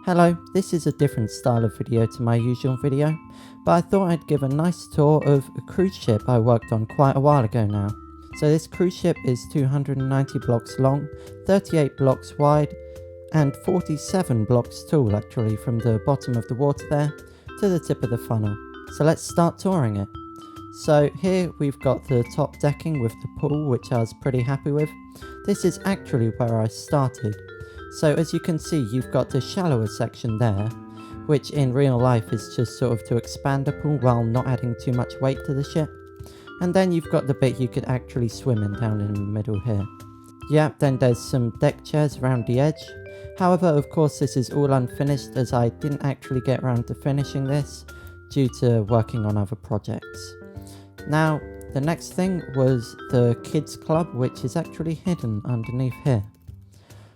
Hello, this is a different style of video to my usual video, but I thought I'd give a nice tour of a cruise ship I worked on quite a while ago now. So this cruise ship is 290 blocks long, 38 blocks wide, and 47 blocks tall actually, from the bottom of the water there to the tip of the funnel. So let's start touring it. So here we've got the top decking with the pool, which I was pretty happy with. This is actually where I started. So as you can see, you've got the shallower section there, which in real life is just sort of to expand the pool while not adding too much weight to the ship. And then you've got the bit you could actually swim in down in the middle here. Yeah, then there's some deck chairs around the edge. However, of course, this is all unfinished as I didn't actually get around to finishing this due to working on other projects. Now, the next thing was the kids club, which is actually hidden underneath here.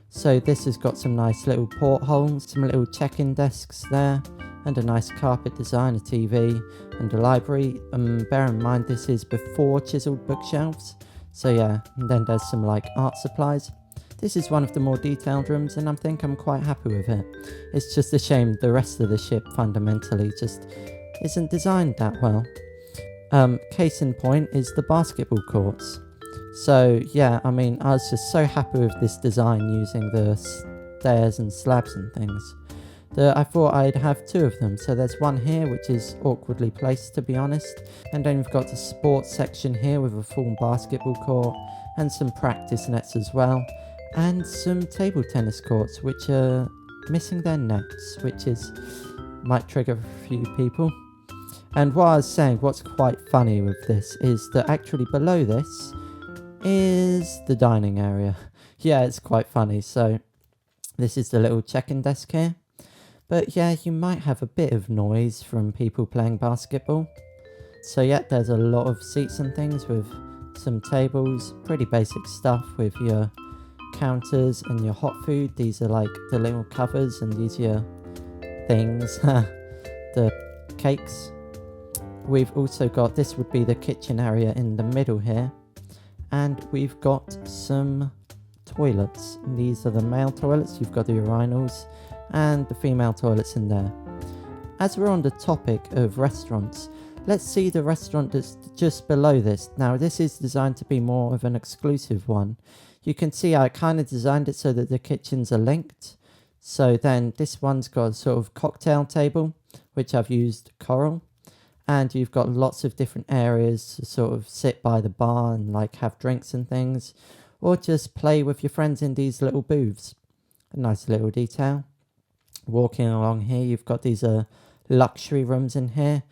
So this has got some nice little portholes, some little check-in desks there, and a nice carpet design, a TV, and a library. Bear in mind this is before chiseled bookshelves. So yeah, and then there's some like art supplies. This is one of the more detailed rooms, and I think I'm quite happy with it. It's just a shame the rest of the ship fundamentally just isn't designed that well. Case in point is the basketball courts. So yeah, I mean, I was just so happy with this design using the stairs and slabs and things that I thought I'd have two of them. So there's one here which is awkwardly placed, to be honest, and then you've got the sports section here with a full basketball court and some practice nets as well, and some table tennis courts which are missing their nets, which is might trigger a few people. And what I was saying, what's quite funny with this is that actually below this is the dining area. Yeah, it's quite funny. So this is the little check-in desk here. But yeah, you might have a bit of noise from people playing basketball. So yeah, there's a lot of seats and things with some tables, pretty basic stuff with your counters and your hot food. These are like the little covers, and these are your things, the cakes. We've also got, this would be the kitchen area in the middle here. And we've got some toilets. These are the male toilets. You've got the urinals and the female toilets in there. As we're on the topic of restaurants, let's see the restaurant that's just below this. Now this is designed to be more of an exclusive one. You can see I kind of designed it so that the kitchens are linked. So then this one's got a sort of cocktail table, which I've used coral. And you've got lots of different areas to sort of sit by the bar and like have drinks and things, or just play with your friends in these little booths. A nice little detail. Walking along here, you've got these luxury rooms in here,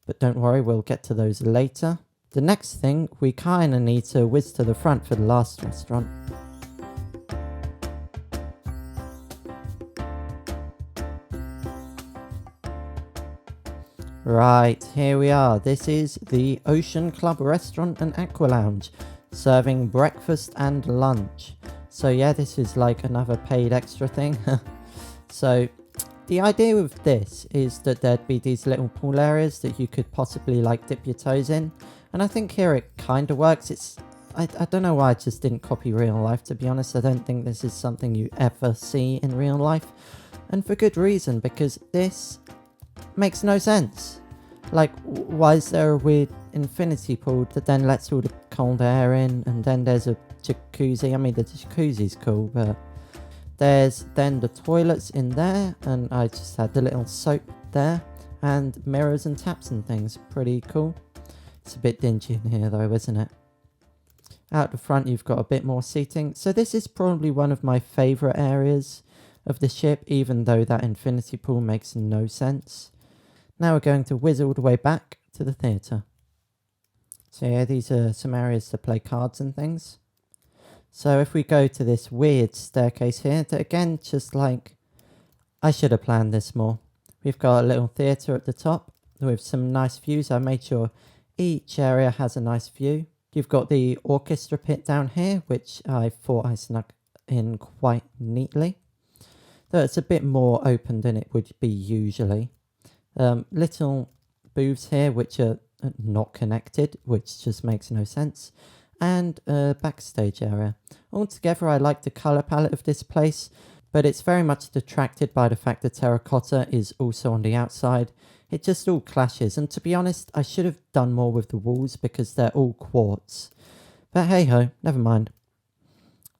but don't worry, we'll get to those later. The next thing, we kind of need to whiz to the front for the last restaurant. Right, here we are. This is the Ocean Club Restaurant and Aqua Lounge, serving breakfast and lunch. So yeah, this is like another paid extra thing. So the idea with this is that there'd be these little pool areas that you could possibly like dip your toes in. And I think here it kind of works. I don't know why I just didn't copy real life, to be honest. I don't think this is something you ever see in real life. And for good reason, because this makes no sense. Like, why is there a weird infinity pool that then lets all the cold air in, and then there's a jacuzzi? I mean, the jacuzzi's cool, but there's then the toilets in there, and I just had the little soap there, and mirrors and taps and things. Pretty cool. It's a bit dingy in here though, isn't it? Out the front you've got a bit more seating. So this is probably one of my favourite areas of the ship, even though that infinity pool makes no sense. Now we're going to whiz all the way back to the theatre. So yeah, these are some areas to play cards and things. So if we go to this weird staircase here, that again, just like, I should have planned this more. We've got a little theatre at the top with some nice views. I made sure each area has a nice view. You've got the orchestra pit down here, which I thought I snuck in quite neatly. Though it's a bit more open than it would be usually. Little booths here which are not connected, which just makes no sense, and a backstage area. Altogether I like the colour palette of this place, but it's very much detracted by the fact that terracotta is also on the outside. It just all clashes, and to be honest, I should have done more with the walls because they're all quartz. But hey ho, never mind.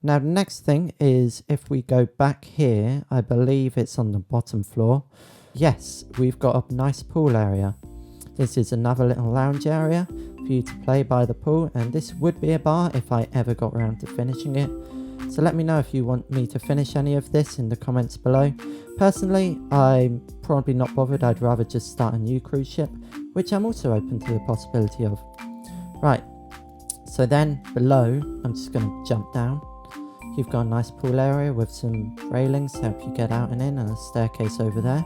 Now the next thing is, if we go back here, I believe it's on the bottom floor. Yes, we've got a nice pool area. This is another little lounge area for you to play by the pool, and this would be a bar if I ever got around to finishing it. So let me know if you want me to finish any of this in the comments below. Personally, I'm probably not bothered. I'd rather just start a new cruise ship, which I'm also open to the possibility of. Right, so then below, I'm just going to jump down. You've got a nice pool area with some railings to help you get out and in, and a staircase over there.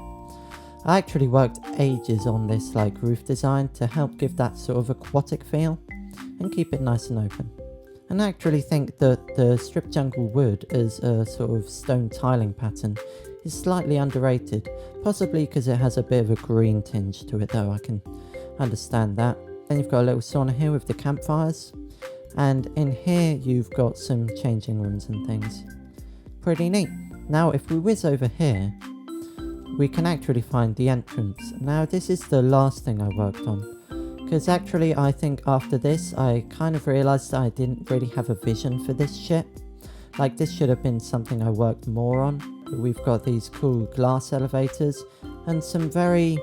I actually worked ages on this roof design to help give that sort of aquatic feel and keep it nice and open. And I actually think that the strip jungle wood as a sort of stone tiling pattern is slightly underrated, possibly because it has a bit of a green tinge to it, though I can understand that. Then you've got a little sauna here with the campfires. And in here you've got some changing rooms and things. Pretty neat. Now if we whiz over here, we can actually find the entrance. Now this is the last thing I worked on, because actually I think after this I kind of realised that I didn't really have a vision for this ship. This should have been something I worked more on. We've got these cool glass elevators and some very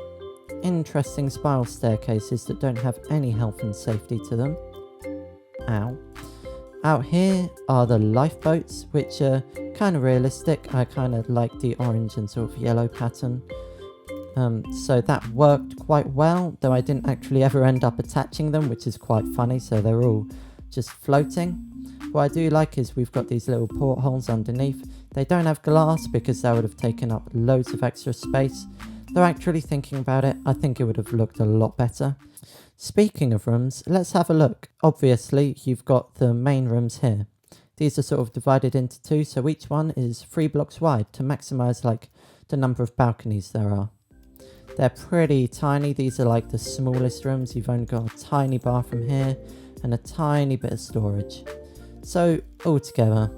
interesting spiral staircases that don't have any health and safety to them. Ow. Out here are the lifeboats, which are kind of realistic. I kind of like the orange and sort of yellow pattern. So that worked quite well, though I didn't actually ever end up attaching them, which is quite funny, so they're all just floating. What I do like is we've got these little portholes underneath. They don't have glass because that would have taken up loads of extra space. Though actually thinking about it, I think it would have looked a lot better. Speaking of rooms, let's have a look. Obviously, you've got the main rooms here. These are sort of divided into two, so each one is 3 blocks wide to maximise the number of balconies there are. They're pretty tiny. These are the smallest rooms. You've only got a tiny bathroom here and a tiny bit of storage. So altogether,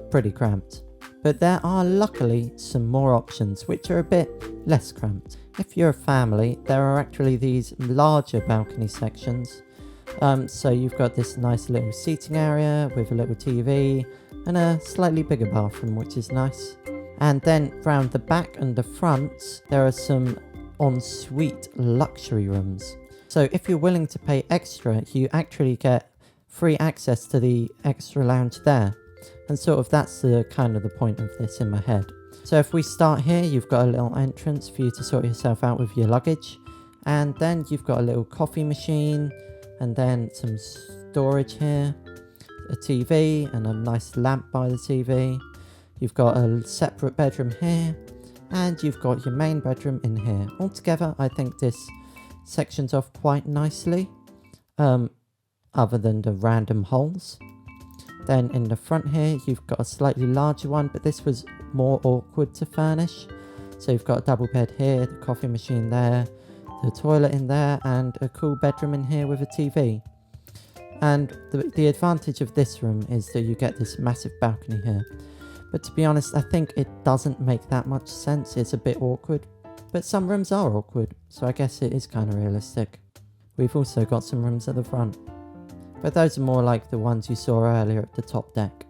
pretty cramped. But there are luckily some more options which are a bit less cramped. If you're a family, there are actually these larger balcony sections. So you've got this nice little seating area with a little TV and a slightly bigger bathroom, which is nice. And then round the back and the front, there are some ensuite luxury rooms. So if you're willing to pay extra, you actually get free access to the extra lounge there. And sort of that's the kind of the point of this in my head. So if we start here, you've got a little entrance for you to sort yourself out with your luggage. And then you've got a little coffee machine and then some storage here, a TV and a nice lamp by the TV. You've got a separate bedroom here and you've got your main bedroom in here. Altogether, I think this sections off quite nicely, other than the random holes. Then in the front here, you've got a slightly larger one, but this was more awkward to furnish. So you've got a double bed here, the coffee machine there, the toilet in there, and a cool bedroom in here with a TV. And the advantage of this room is that you get this massive balcony here. But to be honest, I think it doesn't make that much sense. It's a bit awkward. But some rooms are awkward, so I guess it is kind of realistic. We've also got some rooms at the front. But those are more like the ones you saw earlier at the top deck.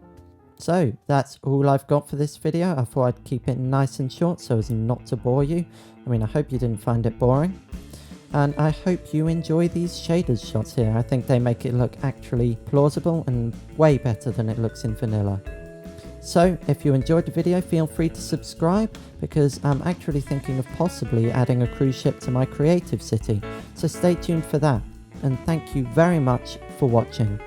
So that's all I've got for this video. I thought I'd keep it nice and short so as not to bore you. I mean, I hope you didn't find it boring. And I hope you enjoy these shaded shots here. I think they make it look actually plausible and way better than it looks in vanilla. So if you enjoyed the video, feel free to subscribe because I'm actually thinking of possibly adding a cruise ship to my creative city. So stay tuned for that. And thank you very much for watching.